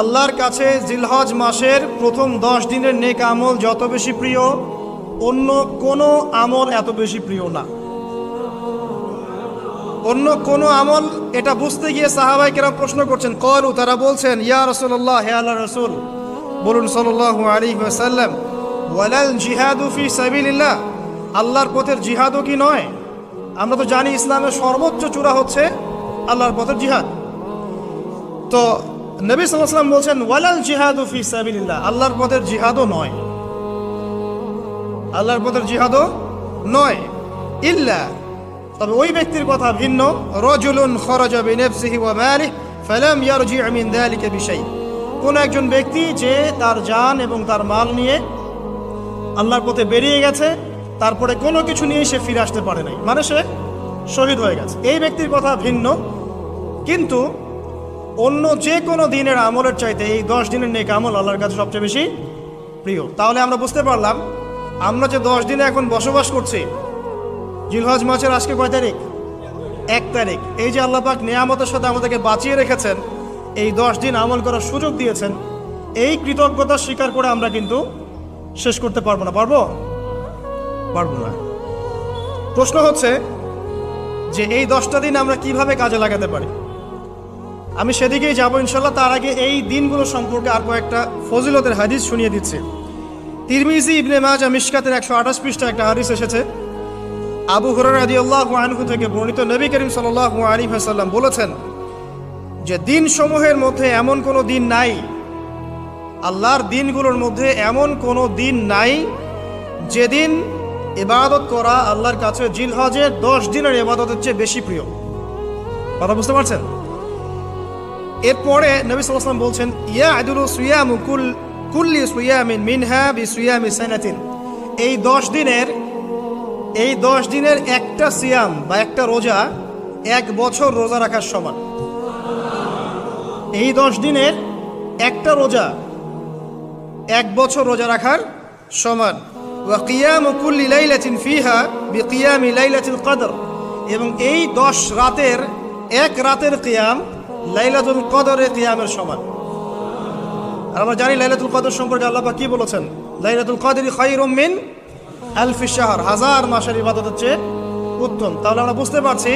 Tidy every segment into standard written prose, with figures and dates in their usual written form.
আল্লাহর কাছে জিলহজ মাসের প্রথম 10 দিনের নেক আমল যত বেশি প্রিয়, অন্য কোনো আমল এত বেশি প্রিয় না। অন্য কোনো আমল, এটা বুঝতে গিয়ে সাহাবায়ে কেরাম প্রশ্ন করছেন, ক্বালু, তারা বলছেন, ইয়া রাসূলুল্লাহ, হে আল্লাহর রাসূল, বলুন সাল্লাল্লাহু আলাইহি ওয়াসাল্লাম, ওয়ালাল জিহাদু ফি সাবিলিল্লাহ, আল্লাহর পথের জিহাদও কি নয়? আমরা তো জানি ইসলামের সর্বোচ্চ চূড়া হচ্ছে আল্লাহর পথের জিহাদ। তো নবী সাল্লাল্লাহু আলাইহি ওয়াসাল্লাম বলছেন, ওয়ালাল জিহাদু ফি সাবিলিল্লাহ, আল্লাহর পথের জিহাদও নয়, আল্লাহর পথের জিহাদও নয়, ইল্লা, তবে ওই ব্যক্তির কথা ভিন্ন, রাজুলুন খারাজা বিনাফসিহি ওয়া মালিহি ফালাম ইয়ারজি মিন যালিকা বিশাই, কোন একজন ব্যক্তি যে তার জান এবং তার মাল নিয়ে আল্লাহর পথে বেরিয়ে গেছে, তারপরে কোনো কিছু নিয়ে সে ফিরে আসতে পারে নাই, মানে সে শহীদ হয়ে গেছে, এই ব্যক্তির কথা ভিন্ন। কিন্তু অন্য যে কোনো দিনের আমলের চাইতে এই 10 দিনের নেক আমল আল্লাহর কাছে সবচেয়ে বেশি প্রিয়। তাহলে আমরা বুঝতে পারলাম, আমরা যে 10 দিনে এখন বসবাস করছি, জিলহজ মাসের আজকে কয় তারিখ? 1 তারিখ। এই যে আল্লাহ পাক নিয়ামতের সাথে আমাদেরকে বাঁচিয়ে রেখেছেন, এই 10 দিন আমল করার সুযোগ দিয়েছেন, এই কৃতজ্ঞতা স্বীকার করে আমরা কিন্তু শেষ করতে পারবো না। পারবো না। প্রশ্ন হচ্ছে যে এই 10টা দিন আমরা কিভাবে কাজে লাগাতে পারি। আমি সেদিকেই যাবো ইনশাল্লাহ। তার আগে এই দিনগুলো সম্পর্কে আর কয়েকটা ফজিলতের হাদিস শুনিয়ে দিচ্ছি। তিরমিজি, ইবনে মাজাহ, মিশকাতের 128 পৃষ্ঠা একটা হাদিস এসেছে। আবু হুরায়রা রাদিয়াল্লাহু আনহু থেকে বর্ণিত, নবী করিম সাল্লাল্লাহু আলাইহি ওয়াসাল্লাম বলেছেন যে দিনসমূহের মধ্যে এমন কোনো দিন নাই, আল্লাহর দিনগুলোর মধ্যে এমন কোনো দিন নাই যেদিন ইবাদত করা আল্লাহর কাছে জিলহজের 10 দিনের ইবাদতের চেয়ে বেশি প্রিয়। কথা বুঝতে পারছেন? এরপরে নবী সাল্লাল্লাহু আলাইহি ওয়াসাল্লাম বলছেন, ইয়াদুলু সিয়ামু কুল্লি সিয়ামিন মিনহা বিসিয়ামি সানাতিন, এই 10 দিনের একটা সিয়াম বা একটা রোজা 1 বছর রোজা রাখার সমান। এই 10 দিনের একটা রোজা 1 বছর রোজা রাখার সমান। ওয়া কিয়ামু কুল্লি লাইলাতিন ফিহা বিকিয়ামি লাইলাতুল কদর, এবং এই 10 রাতের এক রাতের কিয়াম লাইলাতুল কদরের কিয়ামের সমান। আর আমরা জানি লাইলাতুল কদর সম্পর্কে আল্লাহ পাক কি বলেছেন, লাইলাতুল কদরি খায়রুম মিন আলফি শাহর, 1000 মাসের ইবাদতের চেয়ে উত্তম। তাহলে আমরা বুঝতে পারছি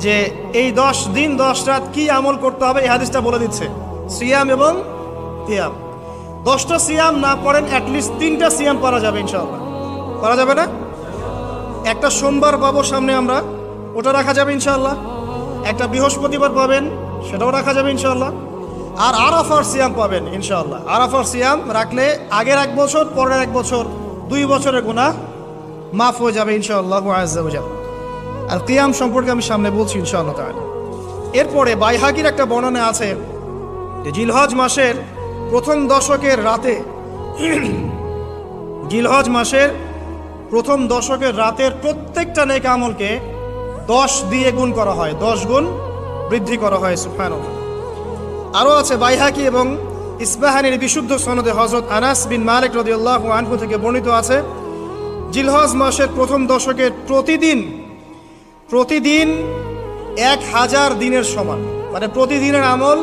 যে এই 10 দিন 10 রাত কি আমল করতে হবে, এই হাদিসটা বলে দিচ্ছে, সিয়াম এবং কিয়াম। 10টা সিয়াম না পড়েন, অ্যাটলিস্ট 3টা সিয়াম পড়া যাবে ইনশাআল্লাহ। করা যাবে না? একটা সোমবার পাবো সামনে আমরা, ওটা রাখা যাবে ইনশাআল্লাহ। একটা বৃহস্পতিবার পাবেন, সেটাও রাখা যাবে ইনশাআল্লাহ। আর আরাফার সিয়াম পাবেন ইনশাআল্লাহ। আরাফার সিয়াম রাখলে আগের 1 বছর, পরের 1 বছর, 2 বছরের গুনাহ মাফ হয়ে যাবে ইনশাআল্লাহ আযজা ওয়া জাল। আর কিয়াম সম্পর্কে আমি সামনে বলছি ইনশাআল্লাহ তাআলা। এরপরে বাইহাকির একটা বর্ণনা আছে যে জিলহজ মাসের প্রথম দশকের রাতে, জিলহজ মাসের প্রথম দশকের রাতের প্রত্যেকটা নেক আমলকে 10 দিয়ে গুণ করা হয়, 10 গুণ বৃদ্ধি করা হয়। সুবহানাল্লাহ। আরও আছে বাইহাকি এবং ইসবাহানির বিশুদ্ধ সনদে হযরত আনাস বিন মালিক রাদিয়াল্লাহু আনহু থেকে বর্ণিত আছে, জিলহজ মাসের প্রথম দশকের প্রতিদিন 1000 দিনের সমান, মানে প্রতিদিনের আমল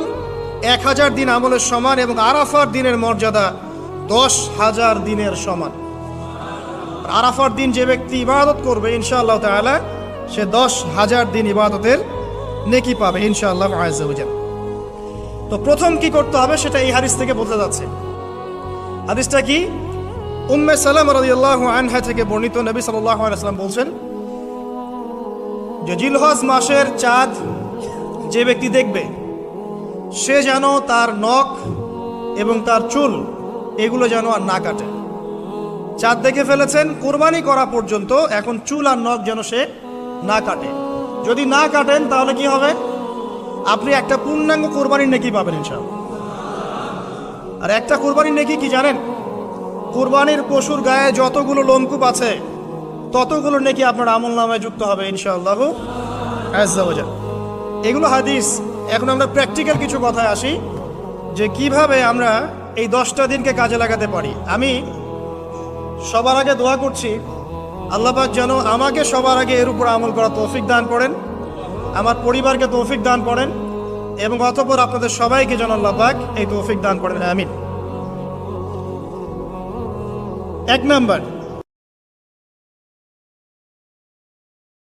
1000 দিন আমলের সমান, এবং আরাফার দিনের মর্যাদা 10,000 দিনের সমান। আরাফার দিন যে ব্যক্তি ইবাদত করবে ইনশাআল্লাহ তাআলা, সে 10,000 দিন ইবাদতের নেকি পাবে ইনশাআল্লাহ আযজা ওয়া জাল। তো প্রথম কি করতে হবে সেটা এই হাদিস থেকে বোঝা যাচ্ছে। হাদিসটা কি? উম্মে সালামা রাদিয়াল্লাহু আনহা থেকে বর্ণিত, নবী সাল্লাল্লাহু আলাইহি ওয়াসাল্লাম বলছেন যে জিলহজ মাসের চাঁদ যে ব্যক্তি দেখবে, সে যেন তার নখ এবং তার চুল এগুলো যেন আর না কাটে। চাঁদ দেখে ফেলেছেন, কুরবানি করা পর্যন্ত এখন চুল আর নখ যেন সে না কাটে। যদি না কাটেন তাহলে কি হবে? আপনি একটা পূর্ণাঙ্গ কুরবানির নেকি পাবেন ইনশাআল্লাহ। আর একটা কুরবানির নেকি কি জানেন? কুরবানির পশুর গায়ে যতগুলো লোমকূপ আছে ততগুলো নেকি আপনার আমল নামায় যুক্ত হবে ইনশাআল্লাহ আযজা ওয়া জাল। এগুলো হাদিস। এখন আমরা প্র্যাকটিক্যাল কিছু কথায় আসি যে কিভাবে আমরা এই 10টা দিনকে কাজে লাগাতে পারি। আমি সবার আগে দোয়া করছি, আল্লাহ পাক যেন আমাকে সবার আগে এর উপর আমল করা তৌফিক দান করেন, আমার পরিবারকে তৌফিক দান করেন, এবং অতঃপর আপনাদের সবাইকে যেন আল্লাহ পাক এই তৌফিক দান করেন, আমিন। 1 নাম্বার,